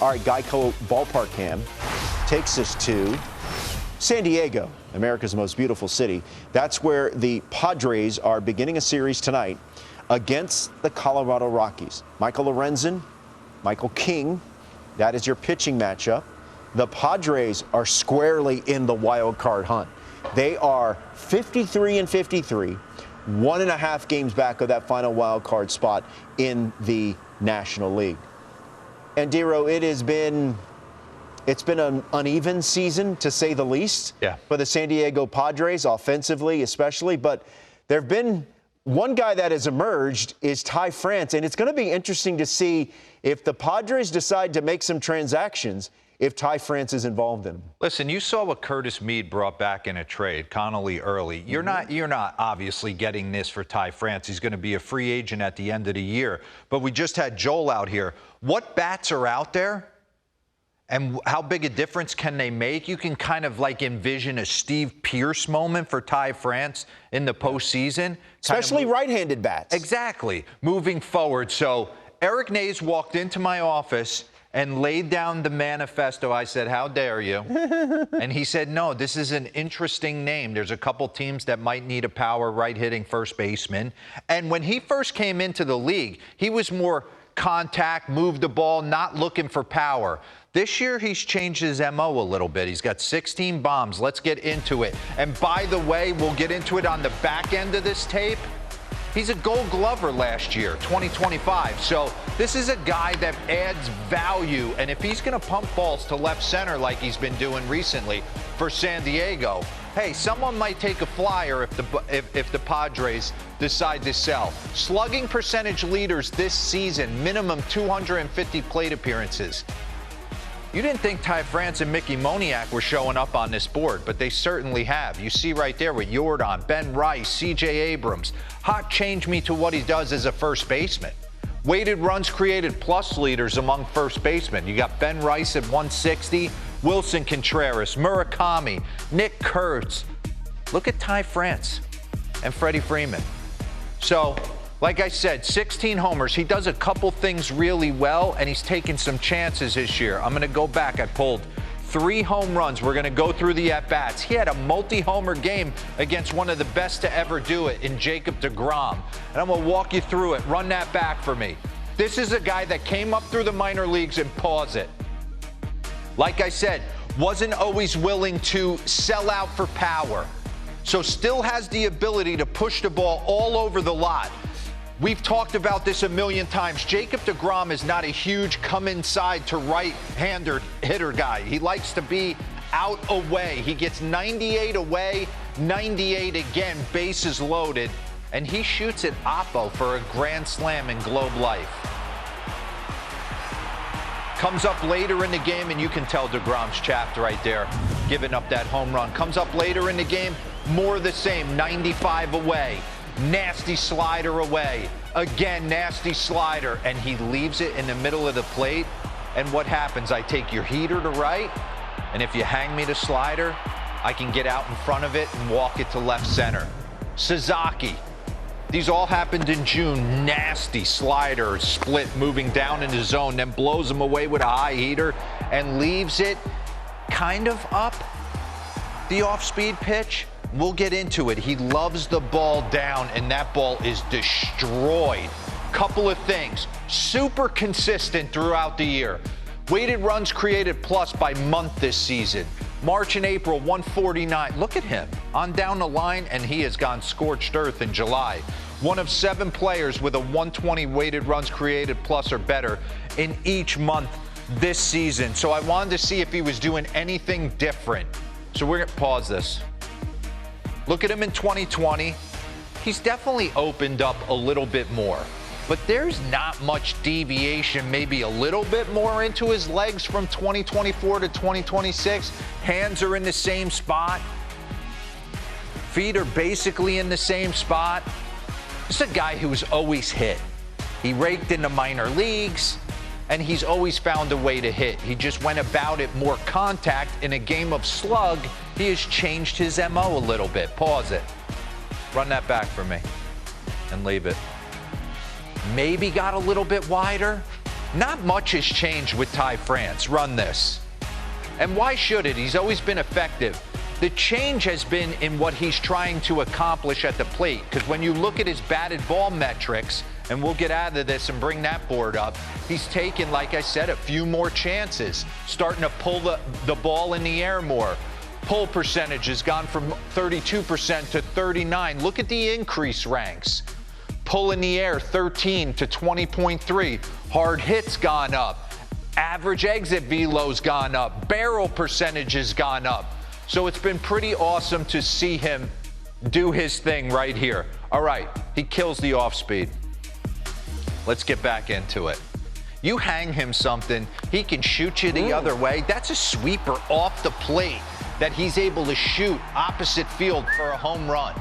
All right, Geico Ballpark Cam takes us to San Diego, America's most beautiful city. That's where the Padres are beginning a series tonight against the Colorado Rockies. Michael Lorenzen, Michael King, that is your pitching matchup. The Padres are squarely in the wild card hunt. They are 53-53, 1.5 games back of that final wild card spot in the National League. And Dero, it's been an uneven season, to say the least, for the San Diego Padres, offensively especially. But there have been one guy that has emerged is Ty France, and it's going to be interesting to see if the Padres decide to make some transactions, if Ty France is involved in them. Listen, you saw what Curtis Mead brought back in a trade, Connolly early. You're not obviously getting this for Ty France. He's going to be a free agent at the end of the year. But we just had Joel out here. What bats are out there? And how big a difference can they make? You can kind of like envision a Steve Pearce moment for Ty France in the postseason. Especially right-handed bats. Exactly. Moving forward. So Eric Nays walked into my office and laid down the manifesto. I said, how dare you? And he said, no, this is an interesting name. There's a couple teams that might need a power right-hitting first baseman. And when he first came into the league, he was more contact, move the ball, not looking for power. This year, he's changed his MO a little bit. He's got 16 bombs. Let's get into it. And by the way, we'll get into it on the back end of this tape. He's a Gold Glover last year, 2025. So this is a guy that adds value. And if he's going to pump balls to left center like he's been doing recently for San Diego, hey, someone might take a flyer if the Padres decide to sell. Slugging percentage leaders this season, minimum 250 plate appearances. You didn't think Ty France and Mickey Moniak were showing up on this board, but they certainly have. You see right there with Yordan, Ben Rice, C.J. Abrams. Hot change me to what he does as a first baseman. Weighted runs created plus leaders among first basemen. You got Ben Rice at 160, Wilson Contreras, Murakami, Nick Kurtz. Look at Ty France and Freddie Freeman. So, like I said, 16 homers. He does a couple things really well, and he's taken some chances this year. I'm going to go back. I pulled 3 home runs. We're going to go through the at-bats. He had a multi-homer game against one of the best to ever do it in Jacob deGrom. And I'm going to walk you through it. Run that back for me. This is a guy that came up through the minor leagues and paused it. Like I said, wasn't always willing to sell out for power. So still has the ability to push the ball all over the lot. We've talked about this a million times. Jacob deGrom is not a huge come inside to right-hander hitter guy. He likes to be out away. He gets 98 away, 98 again, bases loaded, and he shoots at Oppo for a grand slam in Globe Life. Comes up later in the game, and you can tell deGrom's chapped right there, giving up that home run. Comes up later in the game, more the same, 95 away. Nasty slider away. Again, nasty slider. And he leaves it in the middle of the plate. And what happens? I take your heater to right. And if you hang me the slider, I can get out in front of it and walk it to left center. Sasaki. These all happened in June. Nasty slider, split, moving down in the zone. Then blows him away with a high heater and leaves it kind of up the off-speed pitch. We'll get into it. He loves the ball down, and that ball is destroyed. Couple of things. Super consistent throughout the year. Weighted runs created plus by month this season. March and April, 149. Look at him. On down the line, and he has gone scorched earth in July. One of 7 players with a 120 weighted runs created plus or better in each month this season. So I wanted to see if he was doing anything different. So we're going to pause this. Look at him in 2020. He's definitely opened up a little bit more. But there's not much deviation, maybe a little bit more into his legs from 2024 to 2026. Hands are in the same spot. Feet are basically in the same spot. This is a guy who's always hit. He raked in the minor leagues, and he's always found a way to hit. He just went about it more contact. In a game of slug, he has changed his MO a little bit. Pause it. Run that back for me and leave it. Maybe got a little bit wider. Not much has changed with Ty France. Run this. And why should it? He's always been effective. The change has been in what he's trying to accomplish at the plate. Because when you look at his batted ball metrics, and we'll get out of this and bring that board up, he's taken, like I said, a few more chances, starting to pull the ball in the air more. Pull percentage has gone from 32% to 39%. Look at the increase ranks. Pull in the air, 13 to 20.3. Hard hits gone up. Average exit velo's gone up. Barrel percentage has gone up. So it's been pretty awesome to see him do his thing right here. All right, he kills the off speed. Let's get back into it. You hang him something, he can shoot you the other way. That's a sweeper off the plate that he's able to shoot opposite field for a home run.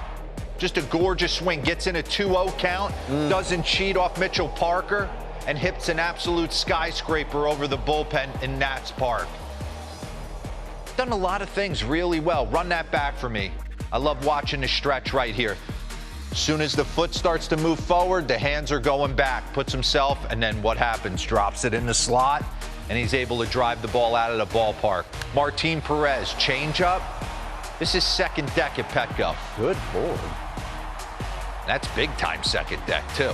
Just a gorgeous swing. Gets in a 2-0 count, doesn't cheat off Mitchell Parker, and hits an absolute skyscraper over the bullpen in Nats Park. Done a lot of things really well. Run that back for me. I love watching the stretch right here. As soon as the foot starts to move forward, the hands are going back. Puts himself, and then what happens? Drops it in the slot, and he's able to drive the ball out of the ballpark. Martin Perez, changeup. This is second deck at Petco. Good board. That's big time second deck, too.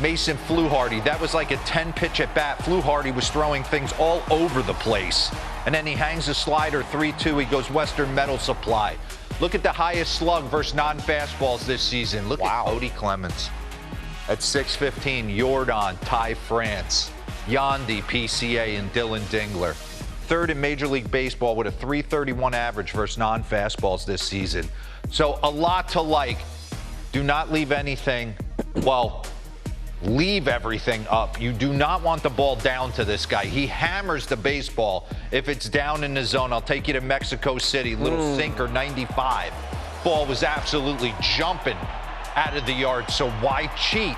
Mason Fluharty, that was like a 10-pitch at bat. Fluharty was throwing things all over the place. And then he hangs a slider 3-2. He goes Western Metal Supply. Look at the highest slug versus non-fastballs this season. Look at Cody Clemens at 615. Jordan, Ty France, Yandy, PCA, and Dylan Dingler. Third in Major League Baseball with a .331 average versus non-fastballs this season. So a lot to like. Do not leave anything, well, leave everything up. You do not want the ball down to this guy. He hammers the baseball. If it's down in the zone, I'll take you to Mexico City. Little sinker, 95. Ball was absolutely jumping out of the yard, so why cheat?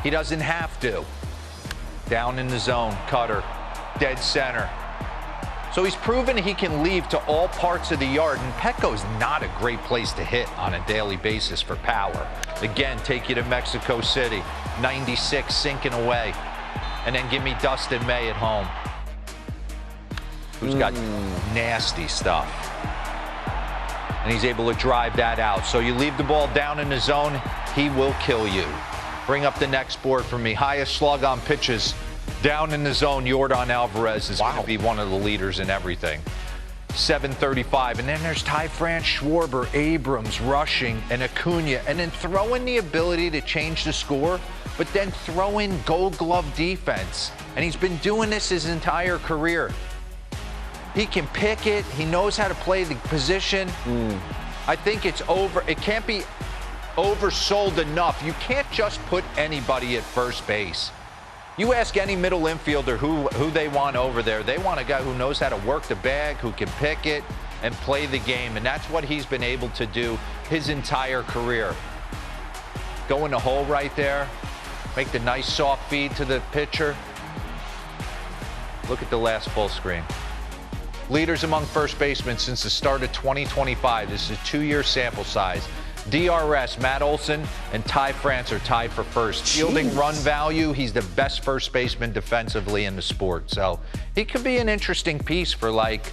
He doesn't have to. Down in the zone, cutter, dead center. So he's proven he can leave to all parts of the yard, and Petco's not a great place to hit on a daily basis for power. Again, take you to Mexico City, 96 sinking away, and then give me Dustin May at home, who's got nasty stuff. And he's able to drive that out. So you leave the ball down in the zone, he will kill you. Bring up the next board for me. Highest slug on pitches down in the zone, Jordan Alvarez is going to be one of the leaders in everything. 735. And then there's Ty France, Schwarber, Abrams, Rushing, and Acuna. And then throw in the ability to change the score, but then throw in Gold Glove defense. And he's been doing this his entire career. He can pick it. He knows how to play the position. I think it's over. It can't be oversold enough. You can't just put anybody at first base. You ask any middle infielder who they want over there. They want a guy who knows how to work the bag, who can pick it and play the game. And that's what he's been able to do his entire career. Go in the hole right there. Make the nice soft feed to the pitcher. Look at the last full screen. Leaders among first basemen since the start of 2025. This is a 2-year sample size. DRS, Matt Olson and Ty France are tied for first. Fielding run value, he's the best first baseman defensively in the sport. So he could be an interesting piece for like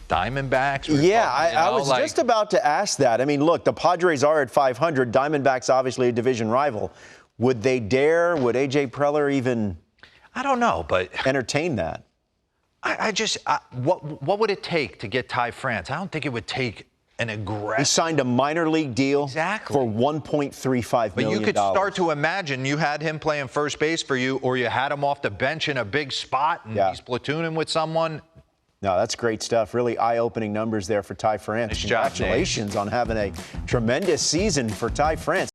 Diamondbacks. Yeah, I was just about to ask that. I mean, look, the Padres are at 500. Diamondbacks obviously a division rival. Would they dare? Would A.J. Preller even? I don't know, but entertain that. What would it take to get Ty France? I don't think it would take an aggressive. He signed a minor league deal for $1.35 million. But you could start to imagine you had him playing first base for you, or you had him off the bench in a big spot and he's platooning with someone. No, that's great stuff. Really eye-opening numbers there for Ty France. Nice job, Congratulations on having a tremendous season for Ty France.